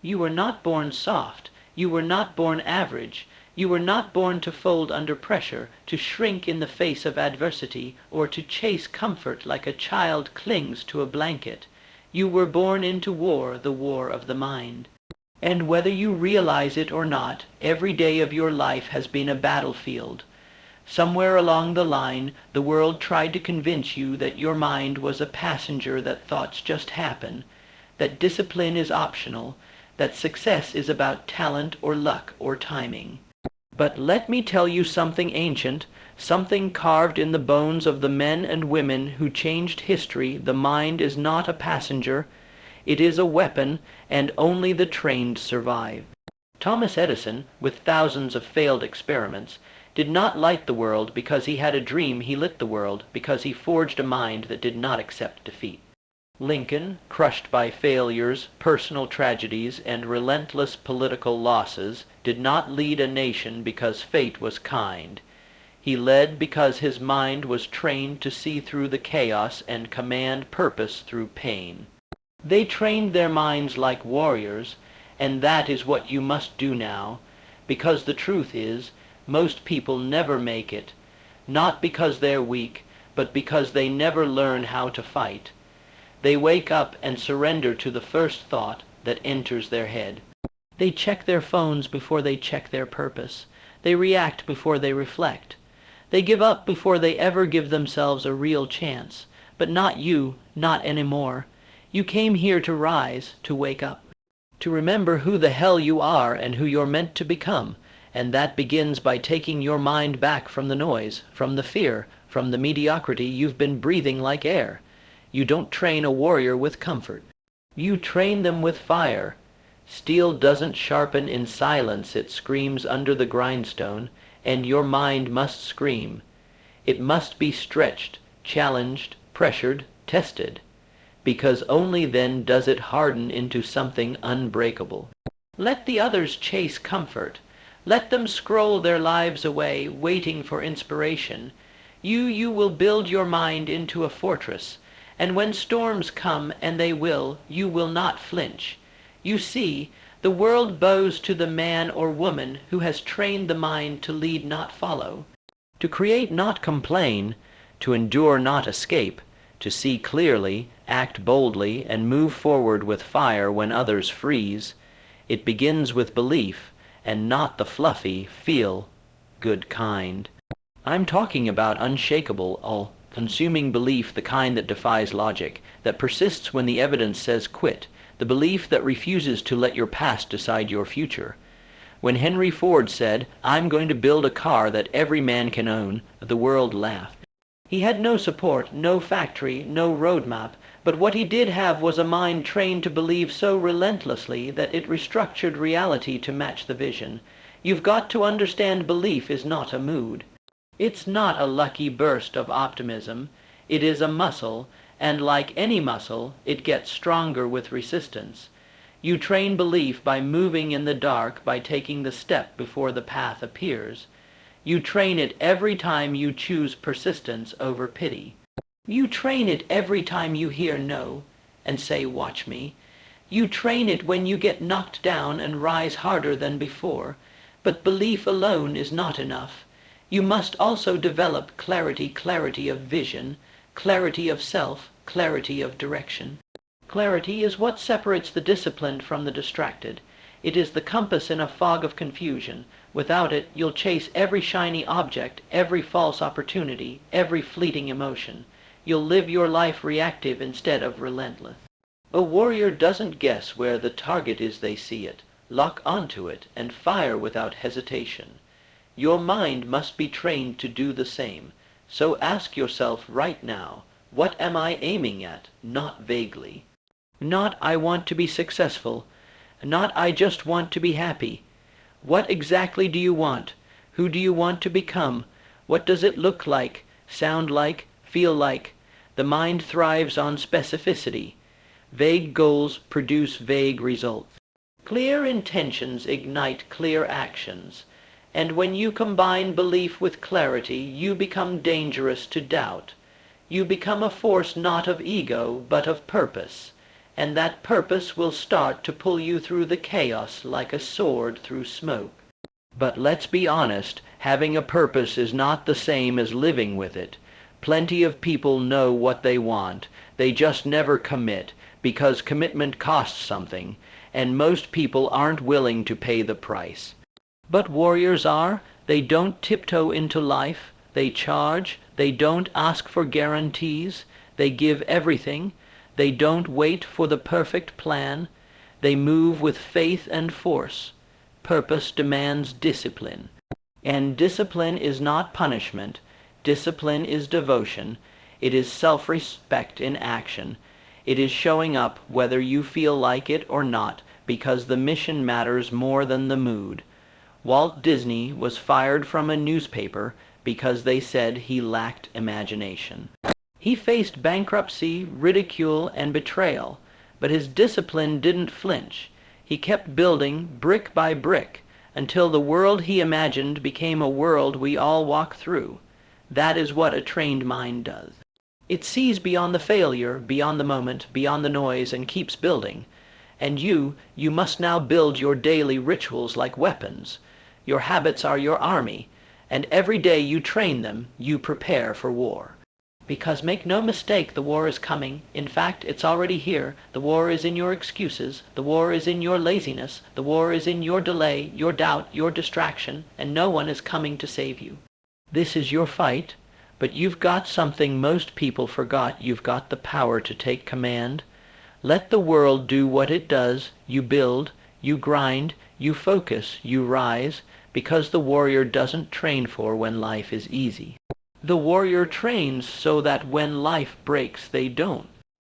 You were not born soft. You were not born average. You were not born to fold under pressure, to shrink in the face of adversity, or to chase comfort like a child clings to a blanket. You were born into war, the war of the mind. And whether you realize it or not, every day of your life has been a battlefield. Somewhere along the line, the world tried to convince you that your mind was a passenger, that thoughts just happen, that discipline is optional, that success is about talent or luck or timing. But let me tell you something ancient, something carved in the bones of the men and women who changed history. The mind is not a passenger. It is a weapon, and only the trained survive. Thomas Edison, with thousands of failed experiments, did not light the world because he had a dream. He lit the world because he forged a mind that did not accept defeat. Lincoln, crushed by failures, personal tragedies, and relentless political losses, did not lead a nation because fate was kind. He led because his mind was trained to see through the chaos and command purpose through pain. They trained their minds like warriors, and that is what you must do now, because the truth is, most people never make it, not because they're weak, but because they never learn how to fight. They wake up and surrender to the first thought that enters their head. They check their phones before they check their purpose. They react before they reflect. They give up before they ever give themselves a real chance. But not you, not anymore. You came here to rise, to wake up, to remember who the hell you are and who you're meant to become. And that begins by taking your mind back from the noise, from the fear, from the mediocrity you've been breathing like air. You don't train a warrior with comfort. You train them with fire. Steel doesn't sharpen in silence. It screams under the grindstone, and your mind must scream. It must be stretched, challenged, pressured, tested, because only then does it harden into something unbreakable. Let the others chase comfort. Let them scroll their lives away, waiting for inspiration. You will build your mind into a fortress. And when storms come, and they will, you will not flinch. You see, the world bows to the man or woman who has trained the mind to lead, not follow, to create, not complain, to endure, not escape, to see clearly, act boldly, and move forward with fire when others freeze. It begins with belief, and not the fluffy, feel good kind. I'm talking about unshakable, all-consuming belief, the kind that defies logic, that persists when the evidence says quit, the belief that refuses to let your past decide your future. When Henry Ford said, "I'm going to build a car that every man can own," the world laughed. He had no support, no factory, no roadmap, but what he did have was a mind trained to believe so relentlessly that it restructured reality to match the vision. You've got to understand, belief is not a mood. It's not a lucky burst of optimism. It is a muscle, and like any muscle, it gets stronger with resistance. You train belief by moving in the dark, by taking the step before the path appears. You train it every time you choose persistence over pity. You train it every time you hear no and say, "Watch me." You train it when you get knocked down and rise harder than before. But belief alone is not enough. You must also develop clarity, clarity of vision, clarity of self, clarity of direction. Clarity is what separates the disciplined from the distracted. It is the compass in a fog of confusion. Without it, you'll chase every shiny object, every false opportunity, every fleeting emotion. You'll live your life reactive instead of relentless. A warrior doesn't guess where the target is. They see it, lock onto it, and fire without hesitation. Your mind must be trained to do the same. So ask yourself right now, what am I aiming at? Not vaguely. Not "I want to be successful." Not "I just want to be happy." What exactly do you want? Who do you want to become? What does it look like, sound like, feel like? The mind thrives on specificity. Vague goals produce vague results. Clear intentions ignite clear actions. And when you combine belief with clarity, you become dangerous to doubt. You become a force not of ego, but of purpose. and that purpose will start to pull you through the chaos like a sword through smoke. But let's be honest, having a purpose is not the same as living with it. Plenty of people know what they want. They just never commit, because commitment costs something, and most people aren't willing to pay the price. But warriors are. They don't tiptoe into life. They charge. They don't ask for guarantees. They give everything. They don't wait for the perfect plan. They move with faith and force. Purpose demands discipline. And discipline is not punishment. Discipline is devotion. It is self-respect in action. It is showing up whether you feel like it or not, because the mission matters more than the mood. Walt Disney was fired from a newspaper because they said he lacked imagination. He faced bankruptcy, ridicule, and betrayal, but his discipline didn't flinch. He kept building brick by brick until the world he imagined became a world we all walk through. That is what a trained mind does. It sees beyond the failure, beyond the moment, beyond the noise, and keeps building. And you must now build your daily rituals like weapons. Your habits are your army, and every day you train them, you prepare for war. Because make no mistake, the war is coming. In fact, it's already here. The war is in your excuses. The war is in your laziness. The war is in your delay, your doubt, your distraction, and no one is coming to save you. This is your fight, but you've got something most people forgot. You've got the power to take command. Let the world do what it does. You build, you grind, you focus, you rise, because the warrior doesn't train for when life is easy. The warrior trains so that when life breaks, they don't.